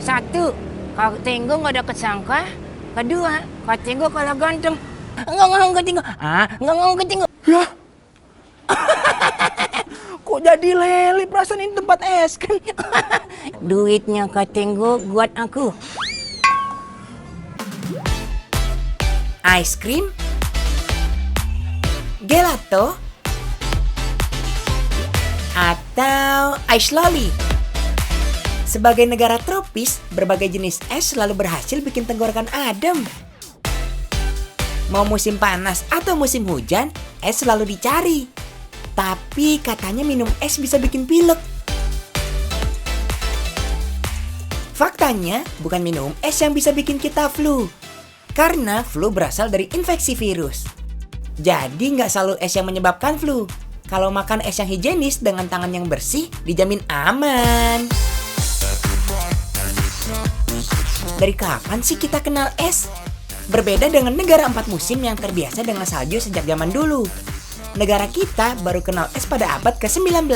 Satu, Kak Tenggo nggak ada kesangka. Kedua, Kak Tenggo kalah ganteng. Enggak ngomong Kak Tenggo. Enggak ngomong Kak Tenggo. Ya. Kok jadi lele, perasaan ini tempat es krim. Duitnya Kak Tenggo buat aku. Ice cream, gelato, atau ice lolly. Sebagai negara tropis, berbagai jenis es selalu berhasil bikin tenggorokan adem. Mau musim panas atau musim hujan, es selalu dicari. Tapi katanya minum es bisa bikin pilek. Faktanya, bukan minum es yang bisa bikin kita flu. Karena flu berasal dari infeksi virus. Jadi nggak selalu es yang menyebabkan flu. Kalau makan es yang higienis dengan tangan yang bersih, dijamin aman. Dari kapan sih kita kenal es? Berbeda dengan negara 4 musim yang terbiasa dengan salju sejak zaman dulu. Negara kita baru kenal es pada abad ke-19.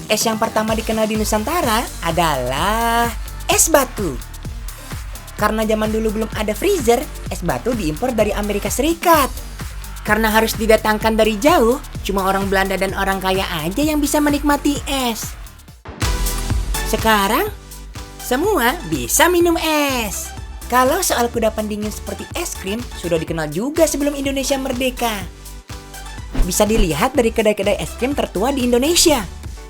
Es yang pertama dikenal di Nusantara adalah es batu. Karena zaman dulu belum ada freezer, es batu diimpor dari Amerika Serikat. Karena harus didatangkan dari jauh, cuma orang Belanda dan orang kaya aja yang bisa menikmati es. Sekarang, semua bisa minum es. Kalau soal kudapan dingin seperti es krim, sudah dikenal juga sebelum Indonesia merdeka. Bisa dilihat dari kedai-kedai es krim tertua di Indonesia.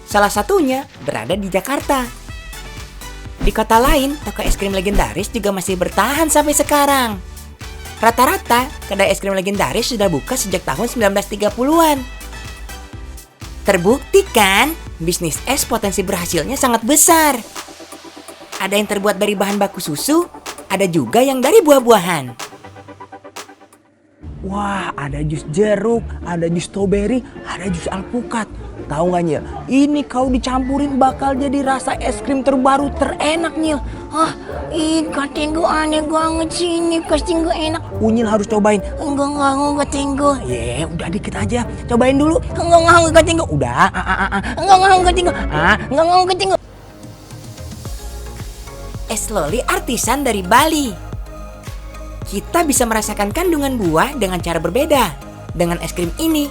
Salah satunya berada di Jakarta. Di kota lain, toko es krim legendaris juga masih bertahan sampai sekarang. Rata-rata, kedai es krim legendaris sudah buka sejak tahun 1930-an. Terbukti kan, bisnis es potensi berhasilnya sangat besar. Ada yang terbuat dari bahan baku susu, ada juga yang dari buah-buahan. Wah, ada jus jeruk, ada jus strawberry, ada jus alpukat. Tahu nggak Nyil? Ini kau dicampurin bakal jadi rasa es krim terbaru terenak Nyil. Kak Tenggo aneh banget sih ini. Kak Tenggo enak. Unyil harus cobain. Enggak mau Kak Tenggo. Udah dikit aja. Cobain dulu. Enggak mau Kak Tenggo. Udah. Enggak mau Kak Tenggo. Enggak mau Kak Tenggo. Es loli artisan dari Bali. Kita bisa merasakan kandungan buah dengan cara berbeda dengan es krim ini.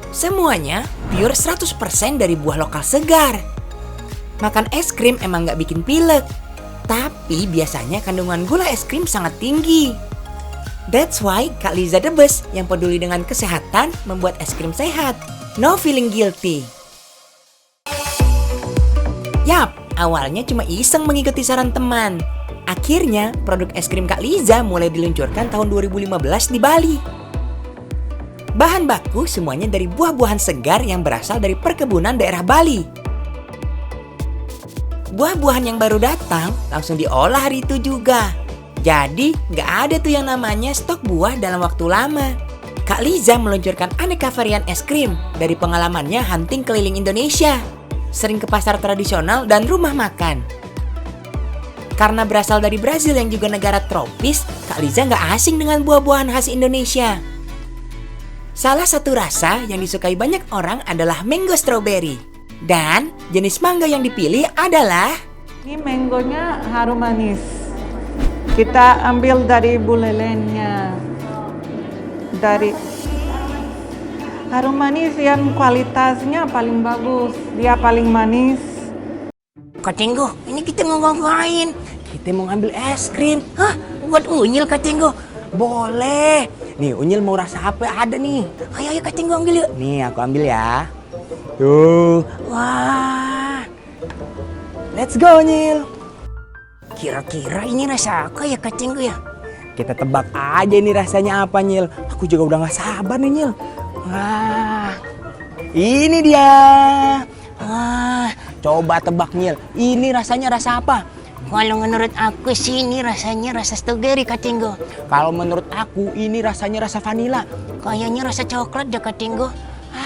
Semuanya pure 100% dari buah lokal segar. Makan es krim emang gak bikin pilek, tapi biasanya kandungan gula es krim sangat tinggi. That's why Kak Liza the best yang peduli dengan kesehatan membuat es krim sehat. No feeling guilty. Yap, awalnya cuma iseng mengikuti saran teman. Akhirnya, produk es krim Kak Liza mulai diluncurkan tahun 2015 di Bali. Bahan baku semuanya dari buah-buahan segar yang berasal dari perkebunan daerah Bali. Buah-buahan yang baru datang langsung diolah hari itu juga. Jadi, nggak ada tuh yang namanya stok buah dalam waktu lama. Kak Liza meluncurkan aneka varian es krim dari pengalamannya hunting keliling Indonesia. Sering ke pasar tradisional dan rumah makan. Karena berasal dari Brazil yang juga negara tropis, Kak Liza nggak asing dengan buah-buahan khas Indonesia. Salah satu rasa yang disukai banyak orang adalah mango strawberry. Dan jenis mangga yang dipilih adalah... Ini mangonya harum manis. Kita ambil dari bulelennya. Dari harum manis yang kualitasnya paling bagus. Dia paling manis. Kak Tenggo, ini kita mau ngapain? Kita mau ngambil es krim. Buat Unyil Kak Tenggo. Boleh. Nih, Unyil mau rasa apa ada nih? Ayo Kak Tenggo ambil yuk. Nih, aku ambil ya. Tuh. Wah. Let's go, Nyil. Kira-kira ini rasa apa ya Kak Tenggo ya? Kita tebak aja nih rasanya apa, Nyil. Aku juga udah gak sabar nih, Nyil. Wah. Ini dia. Coba tebak, Nyil. Ini rasanya rasa apa? Kalau menurut aku sih ini rasanya rasa strawberry Kak Tenggo. Kalau menurut aku ini rasanya rasa vanila. Kayaknya rasa coklat deh Kak Tenggo.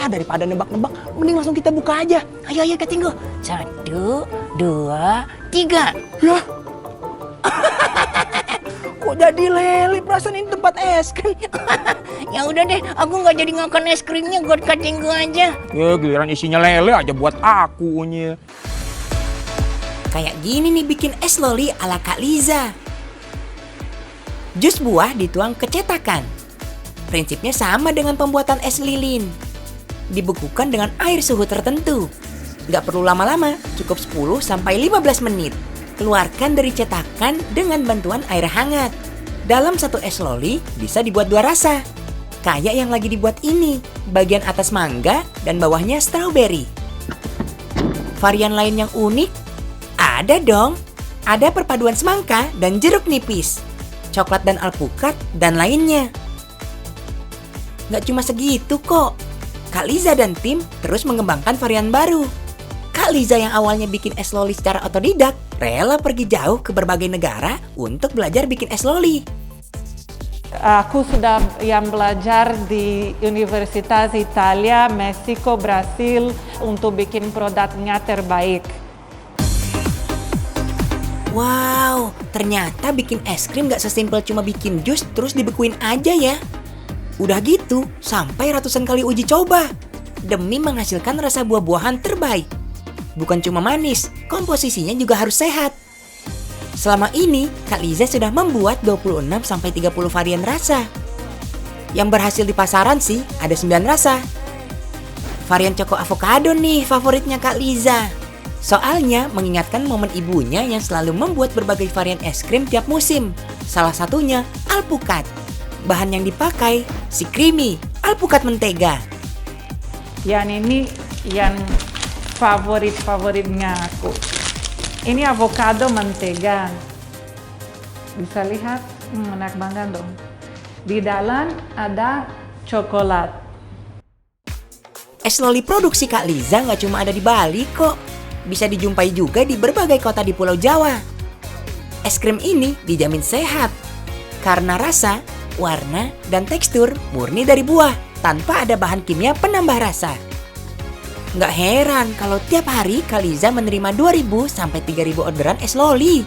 Daripada nebak-nebak, mending langsung kita buka aja. Ayo Kak Tenggo. 1, 2, 3. Ya. Kok jadi lele, perasaan ini tempat es krim. Ya udah deh, aku nggak jadi makan es krimnya buat Kak Tenggo aja. Ya giliran isinya lele aja buat aku, Unyil. Kayak gini nih bikin es loli ala Kak Liza. Jus buah dituang ke cetakan. Prinsipnya sama dengan pembuatan es lilin. Dibekukan dengan air suhu tertentu. Gak perlu lama-lama, cukup 10-15 menit. Keluarkan dari cetakan dengan bantuan air hangat. Dalam satu es loli bisa dibuat 2 rasa. Kayak yang lagi dibuat ini, bagian atas mangga dan bawahnya strawberry. Varian lain yang unik? Ada dong. Ada perpaduan semangka dan jeruk nipis, coklat dan alpukat, dan lainnya. Gak cuma segitu kok. Kak Liza dan tim terus mengembangkan varian baru. Kak Liza yang awalnya bikin es loli secara otodidak, rela pergi jauh ke berbagai negara untuk belajar bikin es loli. Aku sudah yang belajar di Universitas Italia, Meksiko, Brasil untuk bikin produknya terbaik. Wow, ternyata bikin es krim gak sesimpel cuma bikin jus terus dibekuin aja ya. Udah gitu, sampai ratusan kali uji coba demi menghasilkan rasa buah-buahan terbaik. Bukan cuma manis, komposisinya juga harus sehat. Selama ini, Kak Liza sudah membuat 26-30 varian rasa. Yang berhasil di pasaran sih ada 9 rasa. Varian Choco Avocado nih favoritnya Kak Liza. Soalnya mengingatkan momen ibunya yang selalu membuat berbagai varian es krim tiap musim. Salah satunya alpukat. Bahan yang dipakai si creamy, alpukat mentega. Yang ini yang favoritnya aku. Ini avocado mentega. Bisa lihat? Enak banget dong. Di dalam ada coklat. Es loli produksi Kak Liza nggak cuma ada di Bali kok. Bisa dijumpai juga di berbagai kota di Pulau Jawa. Es krim ini dijamin sehat karena rasa, warna, dan tekstur murni dari buah tanpa ada bahan kimia penambah rasa. Nggak heran kalau tiap hari Kak Liza menerima 2.000-3.000 orderan es loli.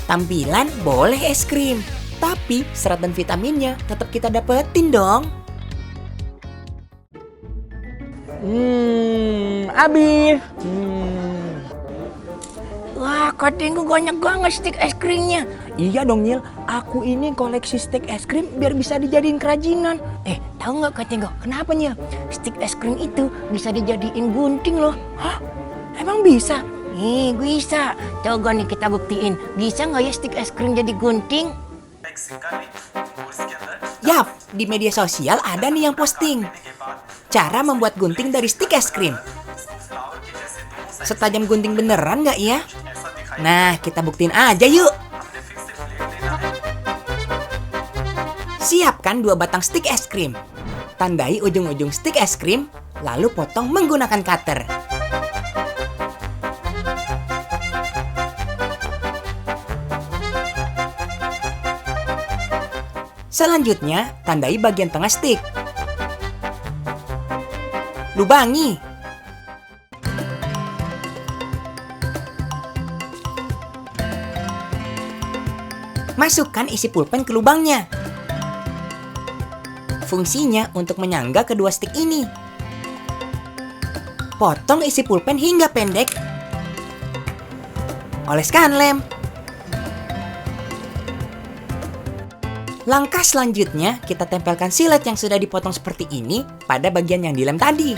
Tampilan boleh es krim, tapi serat dan vitaminnya tetap kita dapetin dong. Habis. Wah, Kak Tenggo banyak banget stik es krimnya. Iya dong Nyil, aku ini koleksi stik es krim biar bisa dijadiin kerajinan. Tahu nggak Kak Tenggo, kenapa Nyil? Stik es krim itu bisa dijadiin gunting loh. Hah? Emang bisa? Bisa. Coba nih kita buktiin. Bisa nggak ya stik es krim jadi gunting? Yap, di media sosial ada nih yang posting cara membuat gunting dari stik es krim. Setajam gunting beneran nggak ya? Nah, kita buktiin aja yuk. Siapkan 2 batang stik es krim. Tandai ujung-ujung stik es krim, lalu potong menggunakan cutter. Selanjutnya, tandai bagian tengah stik. Lubangi. Masukkan isi pulpen ke lubangnya. Fungsinya untuk menyangga kedua stik ini. Potong isi pulpen hingga pendek. Oleskan lem. Langkah selanjutnya, kita tempelkan silet yang sudah dipotong seperti ini pada bagian yang dilem tadi.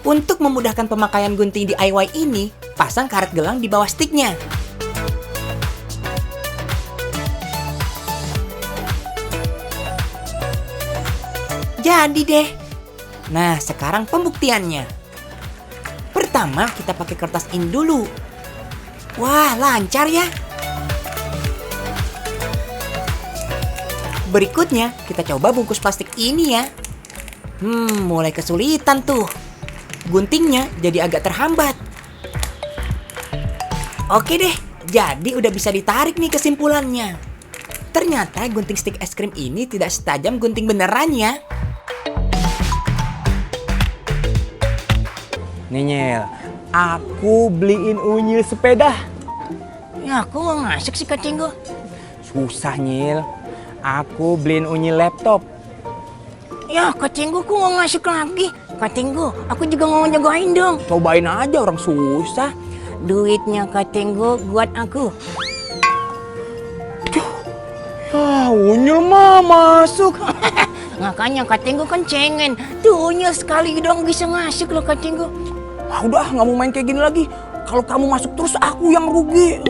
Untuk memudahkan pemakaian gunting DIY ini, pasang karet gelang di bawah stiknya. Jadi deh. Nah, sekarang pembuktiannya. Pertama, kita pakai kertas in dulu. Wah, lancar ya. Berikutnya, kita coba bungkus plastik ini ya. Mulai kesulitan tuh. Guntingnya jadi agak terhambat. Oke deh, jadi udah bisa ditarik nih kesimpulannya. Ternyata gunting stik es krim ini tidak setajam gunting beneran ya. Nih Nyil, aku beliin Unyil sepeda. Ya aku nggak masuk sih Kak Tenggo. Susah Nyil. Aku beliin Unyil laptop. Ya Kak Tenggo aku nggak masuk lagi. Kak Tenggo, aku juga mau jagain dong. Cobain aja, orang susah. Duitnya Kak Tenggo buat aku. Ah, Unyil mah masuk. Makanya Kak Tenggo kan cengen. Tuhnya sekali dong bisa masuk loh Kak Tenggo. Ah, udah nggak mau main kayak gini lagi. Kalau kamu masuk terus aku yang rugi.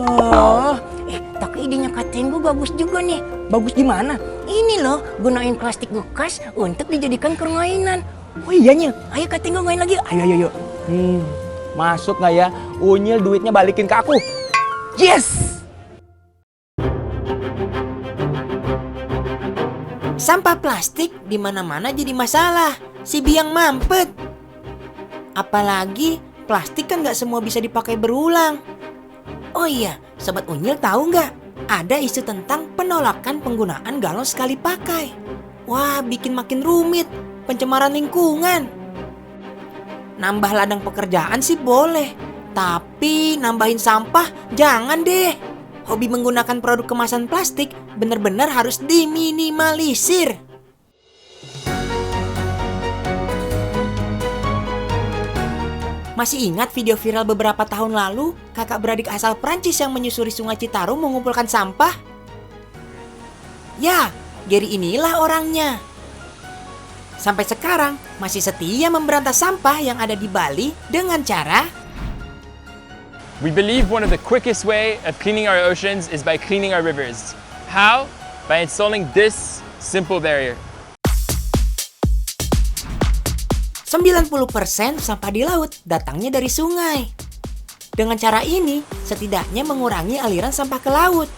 Tapi idenya Kak Tenggo bagus juga nih. Bagus gimana? Ini loh, gunain plastik bekas untuk dijadikan permainan. Oh iya Nyil. Ayo Kak Tenggo main lagi. Ayo. Masuk nggak ya? Unyil duitnya balikin ke aku. Yes! Sampah plastik di mana-mana jadi masalah. Si biang mampet. Apalagi plastik kan nggak semua bisa dipakai berulang. Oh iya, Sobat Unyil tahu nggak? Ada isu tentang penolakan penggunaan galon sekali pakai. Wah, bikin makin rumit. Pencemaran lingkungan. Nambah ladang pekerjaan sih boleh. Tapi nambahin sampah jangan deh. Hobi menggunakan produk kemasan plastik benar-benar harus diminimalisir. Masih ingat video viral beberapa tahun lalu, kakak beradik asal Prancis yang menyusuri sungai Citarum mengumpulkan sampah? Ya, Gary inilah orangnya. Sampai sekarang masih setia memberantas sampah yang ada di Bali dengan cara We believe one of the quickest way of cleaning our oceans is by cleaning our rivers. How? By installing this simple barrier. 90% sampah di laut datangnya dari sungai. Dengan cara ini, setidaknya mengurangi aliran sampah ke laut.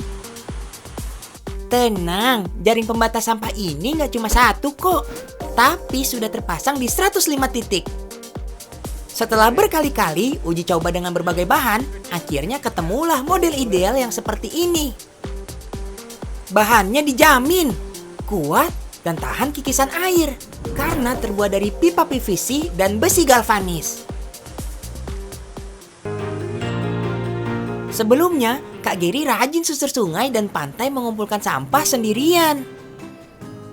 Tenang, jaring pembatas sampah ini nggak cuma satu kok, tapi sudah terpasang di 105 titik. Setelah berkali-kali uji coba dengan berbagai bahan, akhirnya ketemulah model ideal yang seperti ini. Bahannya dijamin kuat dan tahan kikisan air karena terbuat dari pipa PVC dan besi galvanis. Sebelumnya, Kak Gary rajin susur sungai dan pantai mengumpulkan sampah sendirian.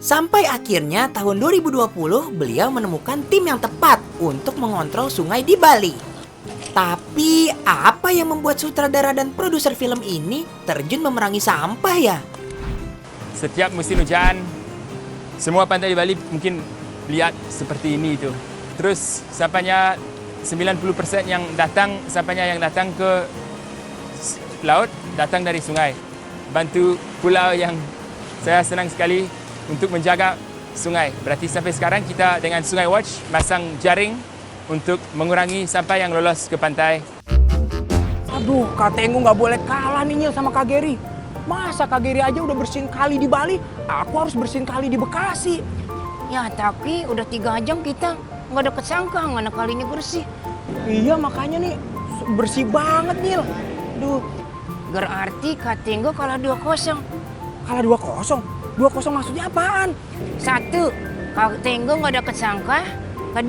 Sampai akhirnya tahun 2020 beliau menemukan tim yang tepat untuk mengontrol sungai di Bali. Tapi apa yang membuat sutradara dan produser film ini terjun memerangi sampah ya? Setiap musim hujan, semua pantai di Bali mungkin lihat seperti ini tu. Terus sampahnya 90% sampahnya yang datang ke laut datang dari sungai. Bantu pulau yang saya senang sekali untuk menjaga sungai. Berarti sampai sekarang kita dengan Sungai Watch masang jaring untuk mengurangi sampah yang lolos ke pantai. Aduh, Kak Tenggo nggak boleh kalah nih Nyil sama Kak Gary. Masa Kak Gary aja udah bersihin kali di Bali, aku harus bersihin kali di Bekasi. Ya tapi udah 3 jam kita nggak ada kesangka mana kalinya bersih. Iya makanya nih bersih banget Nyil. Duh, berarti Kak Tenggo kalah 2-0. Kalah 2-0? 2-0 maksudnya apaan? 1, Kak Tenggo nggak ada kesangka. 2,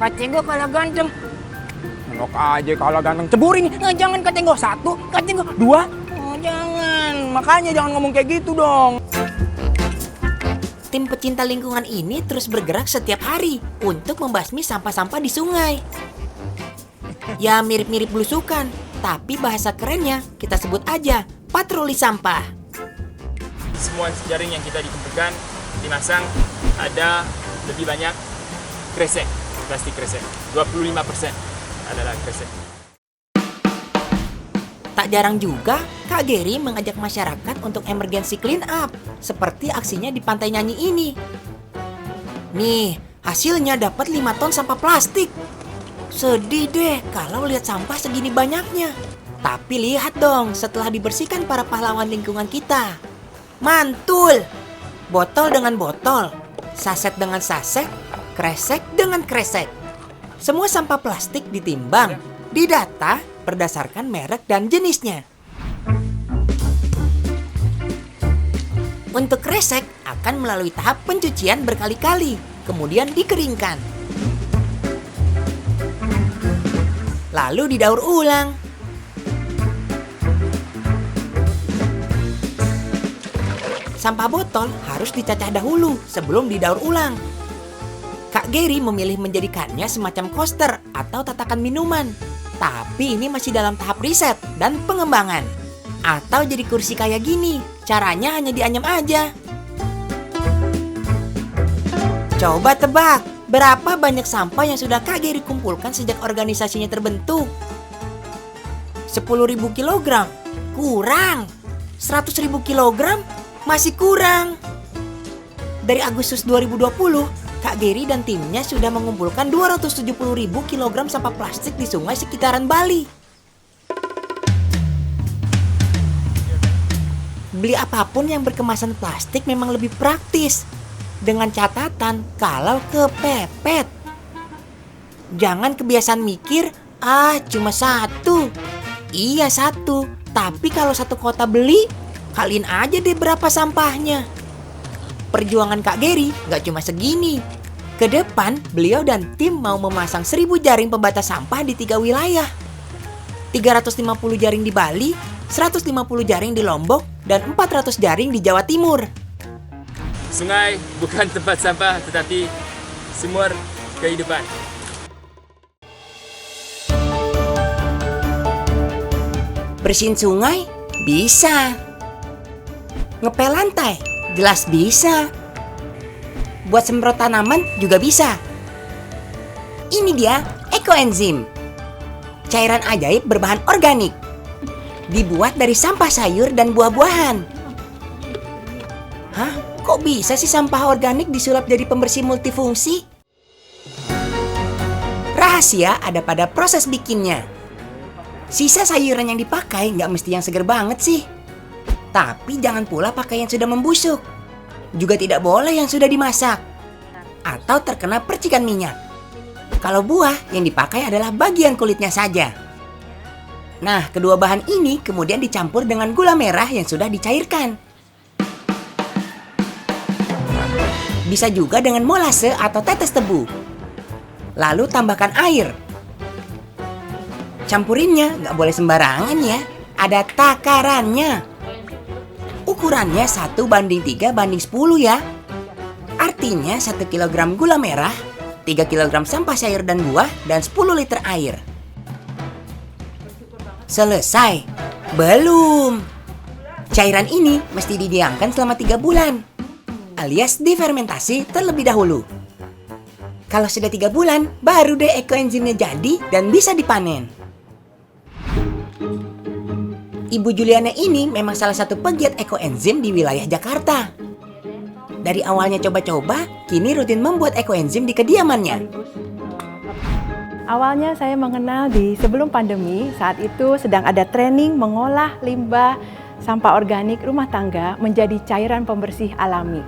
Kak Tenggo kalah ganteng. Enak aja kalau ganteng ceburin. Jangan Kak Tenggo. 1, Kak Tenggo. 2. Oh, jangan. Makanya jangan ngomong kayak gitu dong. Tim pecinta lingkungan ini terus bergerak setiap hari untuk membasmi sampah-sampah di sungai. Ya mirip-mirip belusukan, tapi bahasa kerennya kita sebut aja patroli sampah. Semua jaring yang kita dikumpulkan, dimasang, ada lebih banyak kresek, plastik kresek. 25% adalah kresek. Tak jarang juga, Kak Gary mengajak masyarakat untuk emergency clean up, seperti aksinya di Pantai Nyanyi ini. Nih, hasilnya dapat 5 ton sampah plastik. Sedih deh kalau lihat sampah segini banyaknya. Tapi lihat dong setelah dibersihkan para pahlawan lingkungan kita. Mantul! Botol dengan botol, saset dengan saset, kresek dengan kresek. Semua sampah plastik ditimbang, didata berdasarkan merek dan jenisnya. Untuk kresek akan melalui tahap pencucian berkali-kali, kemudian dikeringkan. Lalu didaur ulang. sampah botol harus dicacah dahulu sebelum didaur ulang. Kak Gary memilih menjadikannya semacam coaster atau tatakan minuman. Tapi ini masih dalam tahap riset dan pengembangan. Atau jadi kursi kayak gini, caranya hanya dianyam aja. Coba tebak, berapa banyak sampah yang sudah Kak Gary kumpulkan sejak organisasinya terbentuk? 10.000 kilogram? Kurang. 100.000 kilogram? Masih kurang. Dari Agustus 2020, Kak Gary dan timnya sudah mengumpulkan 270.000 kilogram sampah plastik di sungai sekitaran Bali. Beli apapun yang berkemasan plastik memang lebih praktis. Dengan catatan kalau kepepet. Jangan kebiasaan mikir, cuma satu. Iya satu, tapi kalau satu kota beli, kaliin aja deh berapa sampahnya. Perjuangan Kak Gary gak cuma segini. Ke depan, beliau dan tim mau memasang 1.000 jaring pembatas sampah di 3 wilayah. 350 jaring di Bali, 150 jaring di Lombok, dan 400 jaring di Jawa Timur. Sungai bukan tempat sampah, tetapi sumber kehidupan. Bersihin sungai? Bisa. Ngepel lantai? Jelas bisa. Buat semprot tanaman juga bisa. Ini dia ekoenzim. Cairan ajaib berbahan organik. Dibuat dari sampah sayur dan buah-buahan. Hah? Kok bisa sih sampah organik disulap jadi pembersih multifungsi? Rahasia ada pada proses bikinnya. Sisa sayuran yang dipakai nggak mesti yang seger banget sih. Tapi jangan pula pakai yang sudah membusuk. Juga tidak boleh yang sudah dimasak atau terkena percikan minyak. Kalau buah, yang dipakai adalah bagian kulitnya saja. Nah, kedua bahan ini kemudian dicampur dengan gula merah yang sudah dicairkan. Bisa juga dengan molase atau tetes tebu. Lalu tambahkan air. Campurinnya nggak boleh sembarangan ya. Ada takarannya. Ukurannya 1:3:10 ya. Artinya 1 kg gula merah, 3 kg sampah sayur dan buah, dan 10 liter air. Selesai? Belum. Cairan ini mesti didiamkan selama 3 bulan. Alias difermentasi terlebih dahulu. Kalau sudah 3 bulan, baru deh ekoenzimnya jadi dan bisa dipanen. Ibu Juliana ini memang salah satu pegiat ekoenzim di wilayah Jakarta. Dari awalnya coba-coba, kini rutin membuat ekoenzim di kediamannya. Awalnya saya mengenal sebelum pandemi, saat itu sedang ada training mengolah limbah sampah organik rumah tangga menjadi cairan pembersih alami.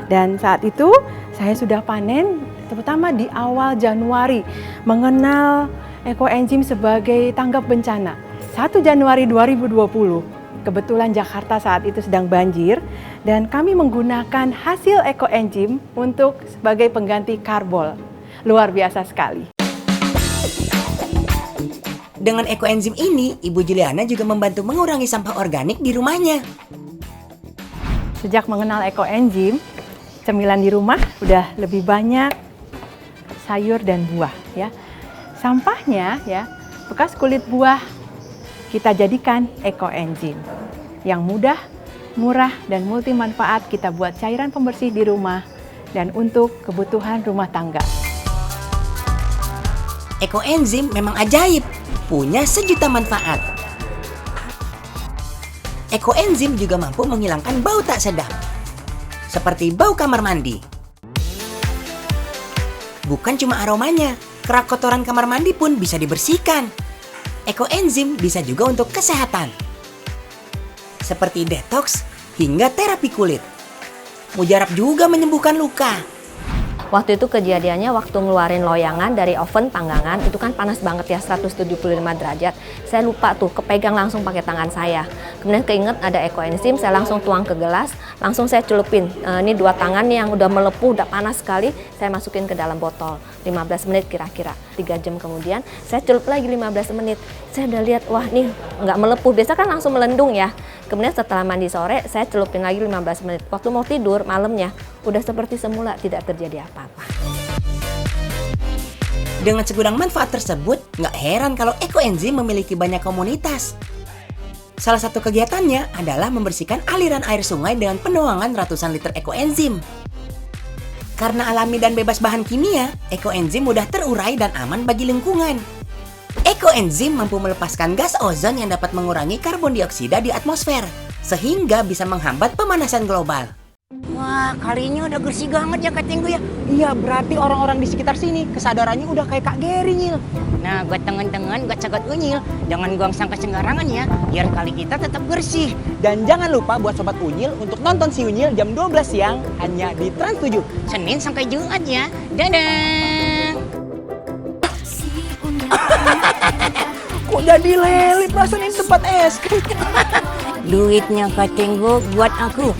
Dan saat itu saya sudah panen, terutama di awal Januari, mengenal ekoenzim sebagai tanggap bencana. 1 Januari 2020, kebetulan Jakarta saat itu sedang banjir, dan kami menggunakan hasil ekoenzim untuk sebagai pengganti karbol. Luar biasa sekali. Dengan ekoenzim ini, Ibu Juliana juga membantu mengurangi sampah organik di rumahnya. Sejak mengenal ekoenzim, cemilan di rumah udah lebih banyak sayur dan buah ya. Sampahnya ya, bekas kulit buah kita jadikan ekoenzim. Yang mudah, murah dan multi manfaat kita buat cairan pembersih di rumah dan untuk kebutuhan rumah tangga. Ekoenzim memang ajaib, punya sejuta manfaat. Ekoenzim juga mampu menghilangkan bau tak sedap, seperti bau kamar mandi. Bukan cuma aromanya, kerak kotoran kamar mandi pun bisa dibersihkan. Ekoenzim bisa juga untuk kesehatan, seperti detox hingga terapi kulit. Mujarab juga menyembuhkan luka. Waktu itu kejadiannya waktu ngeluarin loyangan dari oven panggangan, itu kan panas banget ya, 175 derajat. Saya lupa tuh, kepegang langsung pakai tangan saya. Kemudian keinget ada ekoenzim, saya langsung tuang ke gelas, langsung saya celupin. Ini 2 tangan yang udah melepuh, udah panas sekali, saya masukin ke dalam botol. 15 menit kira-kira, 3 jam kemudian, saya celup lagi 15 menit. Saya udah lihat, wah nih nggak melepuh, biasa kan langsung melendung ya. Kemudian setelah mandi sore, saya celupin lagi 15 menit. Waktu mau tidur malamnya, udah seperti semula, tidak terjadi apa-apa. Dengan segudang manfaat tersebut, nggak heran kalau ekoenzim memiliki banyak komunitas. Salah satu kegiatannya adalah membersihkan aliran air sungai dengan penuangan ratusan liter ekoenzim. Karena alami dan bebas bahan kimia, ekoenzim mudah terurai dan aman bagi lingkungan. Ekoenzim mampu melepaskan gas ozon yang dapat mengurangi karbon dioksida di atmosfer, sehingga bisa menghambat pemanasan global. Wah, kali ini udah bersih banget ya Kak Tenggo ya. Iya, berarti orang-orang di sekitar sini kesadarannya udah kayak Kak Geri, Nyil. Nah, gua tengen-tengen, gua cagot unyil. Jangan buang sampah sembarangan ya, biar kali kita tetap bersih. Dan jangan lupa buat Sobat Unyil untuk nonton si Unyil jam 12 siang hanya di Trans 7. Senin sampai Jumat ya. Dadah! Kok jadi lele, perasaan ini tempat es krim. Duitnya Kak Tenggo buat aku.